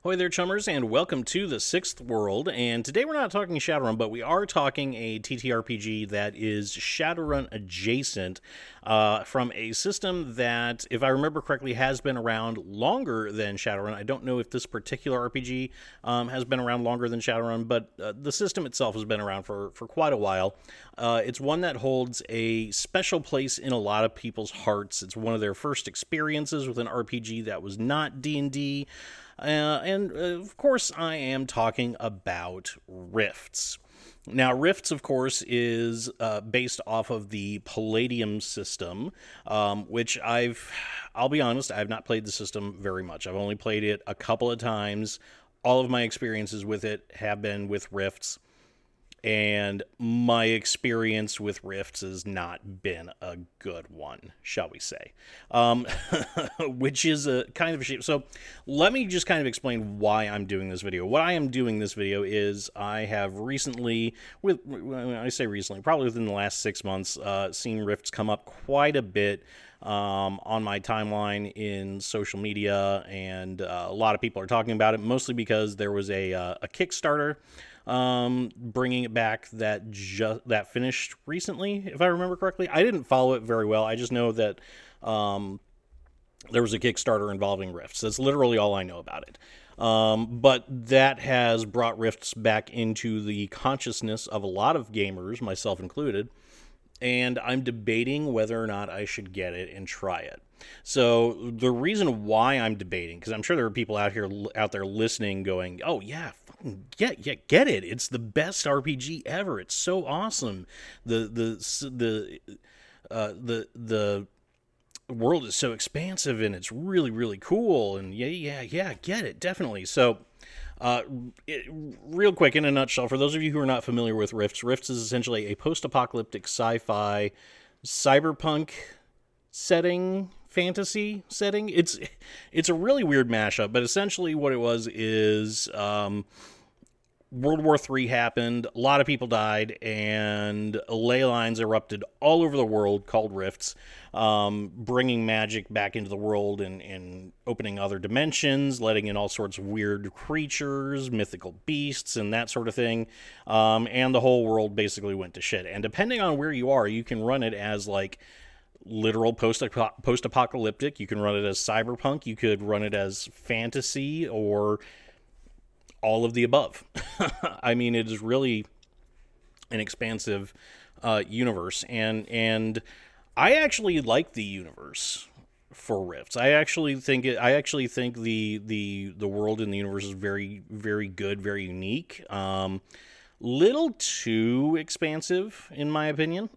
Ahoy there, Chummers, and welcome to the Sixth World. And today we're not talking Shadowrun, but we are talking a TTRPG that is Shadowrun adjacent, from a system that, if I remember correctly, has been around longer than Shadowrun. I don't know if this particular RPG has been around longer than Shadowrun, but the system itself has been around for quite a while. It's one that holds a special place in a lot of people's hearts. It's one of their first experiences with an RPG that was not D&D. Of course, I am talking about Rifts. Now, Rifts, of course, is based off of the Palladium system, which I'll be honest, I have not played the system very much. I've only played it a couple of times. All of my experiences with it have been with Rifts. And my experience with Rifts has not been a good one, shall we say. Which is a kind of a shame. So let me just kind of explain why I'm doing this video. What I am doing this video is I have recently, when I say recently, probably within the last 6 months, seen Rifts come up quite a bit on my timeline in social media, and a lot of people are talking about it, mostly because there was a Kickstarter bringing it back that finished recently, if I remember correctly. I didn't follow it very well. I just know that there was a Kickstarter involving Rifts. That's literally all I know about it. But that has brought Rifts back into the consciousness of a lot of gamers, myself included, and I'm debating whether or not I should get it and try it. So the reason why I'm debating, because I'm sure there are people out there listening going, "Oh yeah, fucking get it! It's the best RPG ever. It's so awesome. The world is so expansive and it's really really cool. And yeah, get it definitely." So. Real quick, in a nutshell, for those of you who are not familiar with Rifts, Rifts is essentially a post-apocalyptic sci-fi cyberpunk fantasy setting. It's a really weird mashup, but essentially what it was is World War III happened, a lot of people died, and ley lines erupted all over the world called rifts, bringing magic back into the world and opening other dimensions, letting in all sorts of weird creatures, mythical beasts, and that sort of thing. And the whole world basically went to shit. And depending on where you are, you can run it as like literal post-apocalyptic. You can run it as cyberpunk. You could run it as fantasy, or all of the above. I mean, it is really an expansive universe, and I actually like the universe for Rifts. I actually think the world in the universe is very very good, very unique. Little too expansive, in my opinion,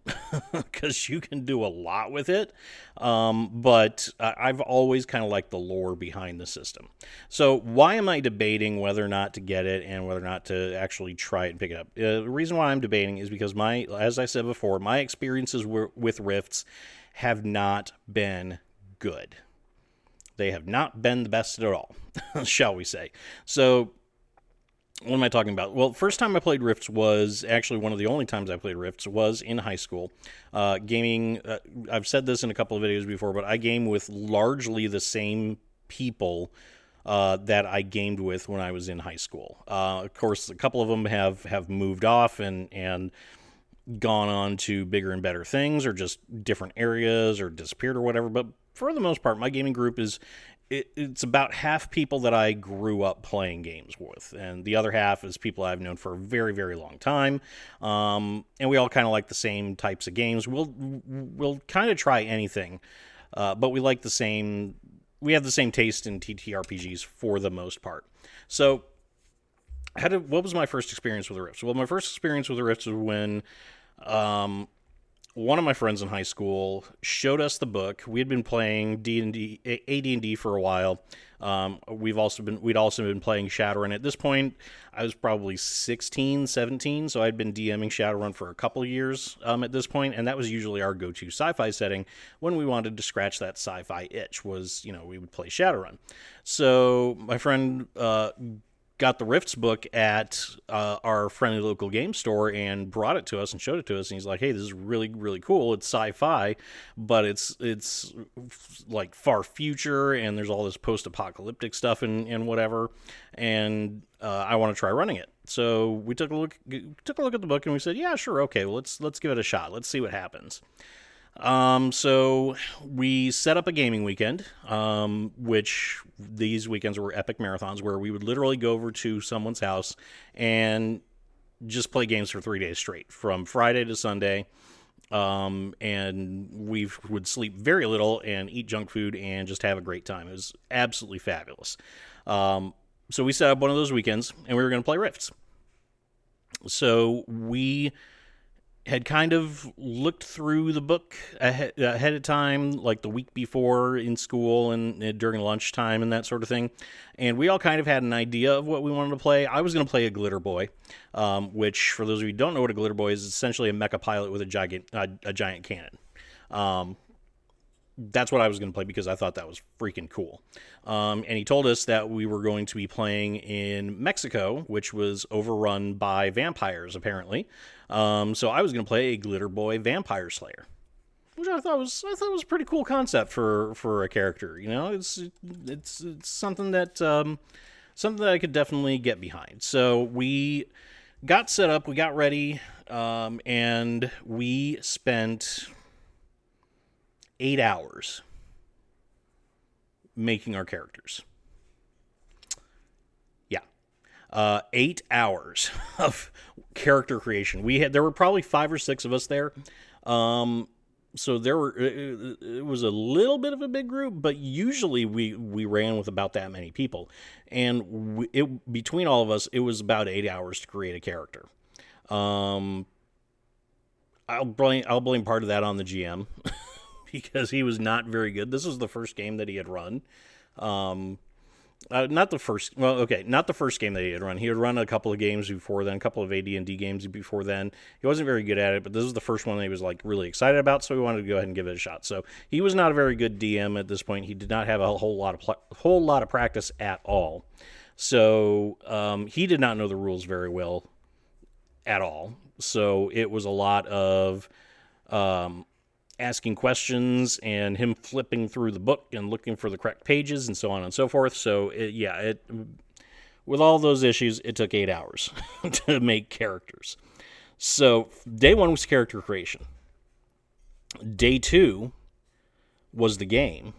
because you can do a lot with it. But I've always kind of liked the lore behind the system. So why am I debating whether or not to get it and whether or not to actually try it and pick it up? The reason why I'm debating is because as I said before, my experiences with Rifts have not been good. They have not been the best at all, shall we say. So what am I talking about? Well, first time I played Rifts was actually one of the only times I played Rifts was in high school. Gaming, I've said this in a couple of videos before, but I game with largely the same people that I gamed with when I was in high school. Of course, a couple of them have moved off and gone on to bigger and better things, or just different areas, or disappeared or whatever. But for the most part, my gaming group it's about half people that I grew up playing games with, and the other half is people I've known for a very, very long time. And we all kind of like the same types of games. We'll kind of try anything, but we have the same taste in TTRPGs for the most part. So what was my first experience with the Rifts? Well, my first experience with the Rifts was when one of my friends in high school showed us the book. We had been playing AD&D for a while. We'd also been playing Shadowrun. At this point, I was probably 16, 17, so I'd been DMing Shadowrun for a couple of years at this point, and that was usually our go-to sci-fi setting when we wanted to scratch that sci-fi itch, was, we would play Shadowrun. So my friend got the Rifts book at our friendly local game store and brought it to us and showed it to us. And he's like, "Hey, this is really, really cool. It's sci-fi, but it's like far future, and there's all this post-apocalyptic stuff and whatever. And I want to try running it." So we took a look at the book, and we said, "Yeah, sure, okay. Well, let's give it a shot. Let's see what happens." So we set up a gaming weekend, which these weekends were epic marathons where we would literally go over to someone's house and just play games for 3 days straight, from Friday to Sunday. And we would sleep very little and eat junk food and just have a great time. It was absolutely fabulous. So we set up one of those weekends and we were going to play Rifts. So we had kind of looked through the book ahead of time, like the week before in school and during lunchtime and that sort of thing. And we all kind of had an idea of what we wanted to play. I was going to play a glitter boy, which, for those of you who don't know what a glitter boy is essentially a mecha pilot with a giant cannon. That's what I was going to play because I thought that was freaking cool. And he told us that we were going to be playing in Mexico, which was overrun by vampires, apparently. So I was going to play a Glitter Boy Vampire Slayer, which I thought was a pretty cool concept for a character. You know, it's something that I could definitely get behind. So we got set up, we got ready, and we spent 8 hours making our characters. Yeah. 8 hours of character creation. There were probably 5 or 6 of us there. So it was a little bit of a big group, but usually we ran with about that many people. And between all of us, it was about 8 hours to create a character. I'll blame part of that on the GM. Because he was not very good. This was the first game that he had run. Not the first game that he had run. He had run a couple of games before then, a couple of AD&D games before then. He wasn't very good at it, but this was the first one that he was like really excited about, so we wanted to go ahead and give it a shot. So he was not a very good DM at this point. He did not have a whole lot of practice at all. So he did not know the rules very well at all. So it was a lot of asking questions and him flipping through the book and looking for the correct pages and so on and so forth. So with all those issues, it took 8 hours to make characters. So day 1 was character creation. Day 2 was the game.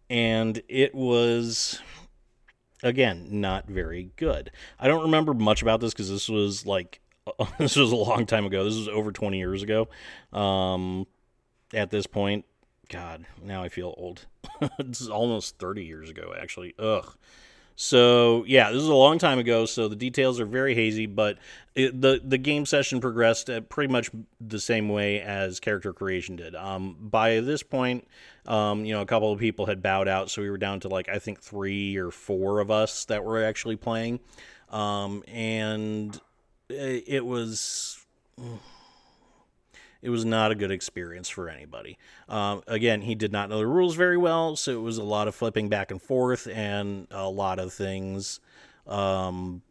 And it was, again, not very good. I don't remember much about this because this was a long time ago. This was over 20 years ago. At this point, God, now I feel old. It's almost 30 years ago, actually. Ugh. So, yeah, this is a long time ago, so the details are very hazy, but the game session progressed pretty much the same way as character creation did. By this point, a couple of people had bowed out, so we were down to, I think 3 or 4 of us that were actually playing. And it was not a good experience for anybody. Again, he did not know the rules very well, so it was a lot of flipping back and forth, and a lot of things didn't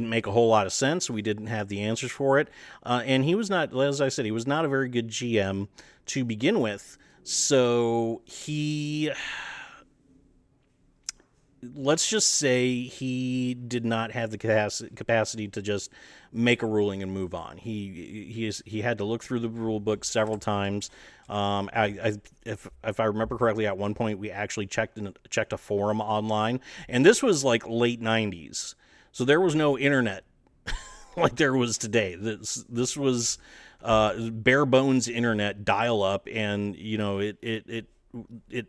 make a whole lot of sense. We didn't have the answers for it. And he was not, as I said, he was not a very good GM to begin with. So let's just say he did not have the capacity to just make a ruling and move on. He had to look through the rule book several times. If I remember correctly, at one point we actually checked a forum online, and this was like late 90s, so there was no internet like there was today. This was bare bones internet, dial up, and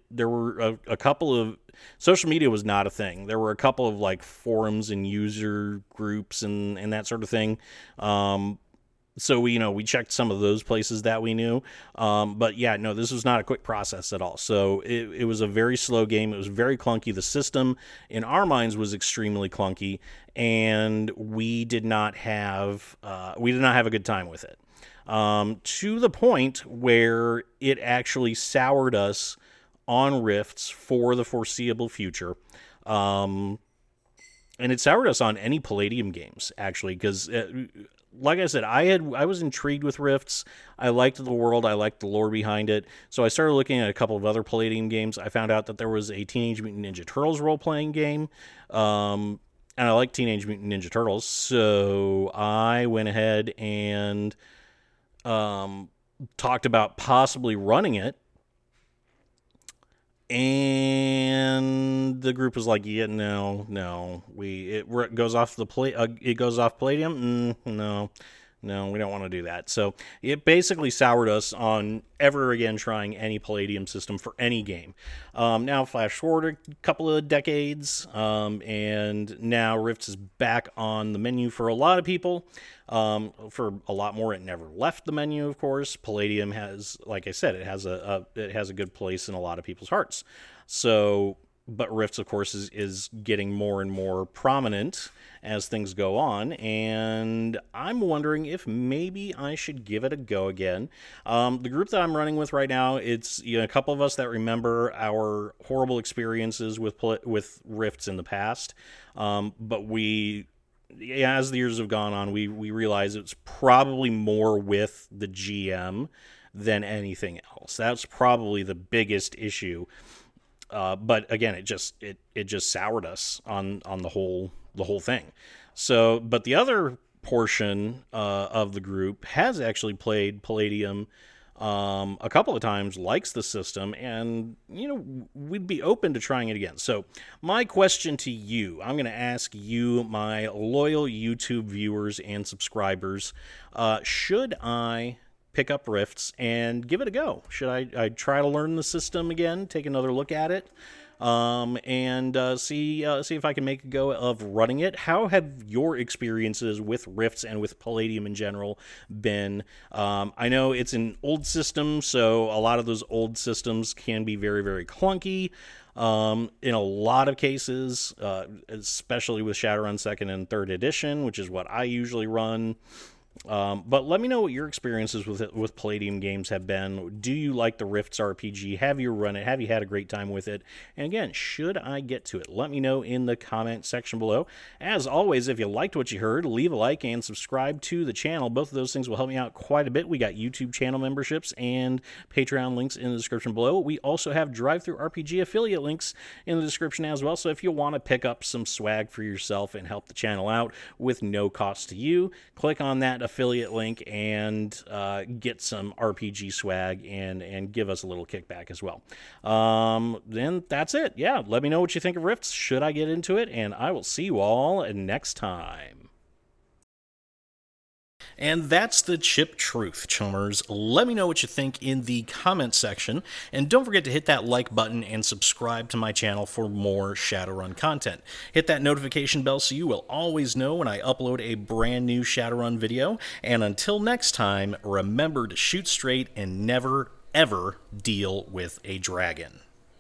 there were a couple of, social media was not a thing. There were a couple of forums and user groups and that sort of thing. So we checked some of those places that we knew. But yeah, no, this was not a quick process at all. So it was a very slow game. It was very clunky. The system in our minds was extremely clunky, and we did not have a good time with it. To the point where it actually soured us on Rifts for the foreseeable future. And it soured us on any Palladium games, actually, because like I said, I was intrigued with Rifts. I liked the world. I liked the lore behind it. So I started looking at a couple of other Palladium games. I found out that there was a Teenage Mutant Ninja Turtles role-playing game. And I like Teenage Mutant Ninja Turtles. So I went ahead and talked about possibly running it. And the group was like, "Yeah, no, it goes off it goes off Palladium. No, we don't want to do that." So it basically soured us on ever again trying any Palladium system for any game. Now flash forward a couple of decades, and now Rifts is back on the menu for a lot of people. For a lot more, it never left the menu. Of course, Palladium has, like I said, it has a good place in a lot of people's hearts. So, but Rifts, of course, is getting more and more prominent as things go on, and I'm wondering if maybe I should give it a go again. The group that I'm running with right now, it's a couple of us that remember our horrible experiences with Rifts in the past, but as the years have gone on, we realize it's probably more with the GM than anything else. That's probably the biggest issue. But again, it just soured us on the whole thing. So, but the other portion of the group has actually played Palladium a couple of times, likes the system, and we'd be open to trying it again. So my question to you, I'm going to ask you, my loyal YouTube viewers and subscribers, should I pick up Rifts and give it a go? Should I try to learn the system again, take another look at it, and see if I can make a go of running it? How have your experiences with Rifts and with Palladium in general been? I know it's an old system, so a lot of those old systems can be very, very clunky. In a lot of cases, especially with Shadowrun 2nd and 3rd edition, which is what I usually run. But let me know what your experiences with Palladium games have been. Do you like the Rifts RPG? Have you run it? Have you had a great time with it? And again, should I get to it? Let me know in the comment section below. As always, if you liked what you heard, leave a like and subscribe to the channel. Both of those things will help me out quite a bit. We got YouTube channel memberships and Patreon links in the description below. We also have DriveThruRPG affiliate links in the description as well. So if you want to pick up some swag for yourself and help the channel out with no cost to you, click on that affiliate link and get some RPG swag and give us a little kickback as well. Then that's it. Yeah, let me know what you think of Rifts. Should I get into it? And I will see you all next time. And that's the chip truth, chummers. Let me know what you think in the comment section, and don't forget to hit that like button and subscribe to my channel for more Shadowrun content. Hit that notification bell so you will always know when I upload a brand new Shadowrun video, and until next time, remember to shoot straight and never, ever deal with a dragon.